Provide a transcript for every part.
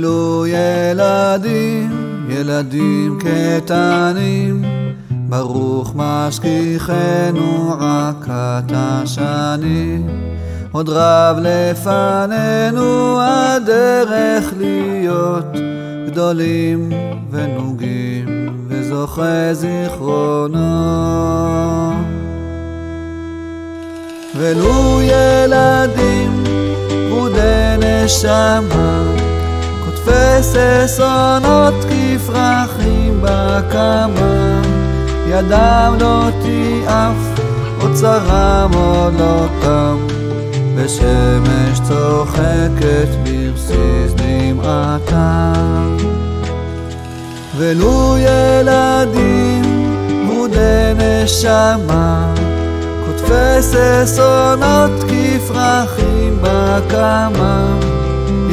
ולו ילדים, ילדים קטנים, ברוך משגיחנו רק אתה שני. עוד רב לפנינו הדרך להיות גדולים ונוגים וזוכה זיכרונו. ולו ילדים ברודי נשמה, כותפי ששונות כפרחים בקמה, ידם לא תיעף אוצרם עוד לא תם, בשמש צוחקת ברסיס דמעתם. ולו ילדים ברודי נשמה, כותפי ששונות כפרחים בקמה,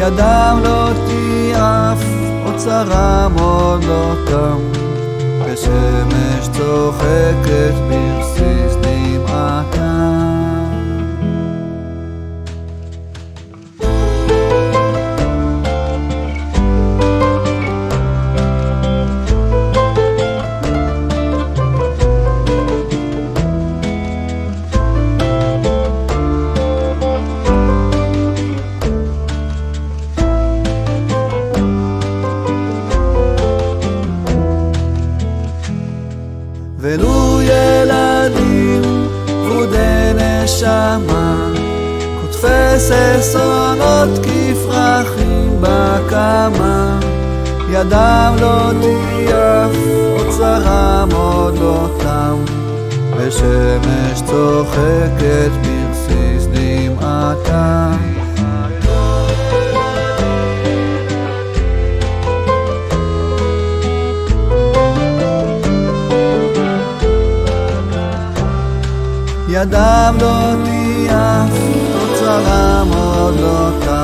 ידם לא תיעף אוצרם עוד לא תם, בשמש צוחקת ברסיס דמעתם. ולו ילדים ברודי נשמה, כותפי ששונות כפרחים בקמה, ידם לא תיעף אוצרם עוד לא תם, בשמש צוחקת ברסיס דמעתם. ידם לא תיעף אוצרם עוד לא תם,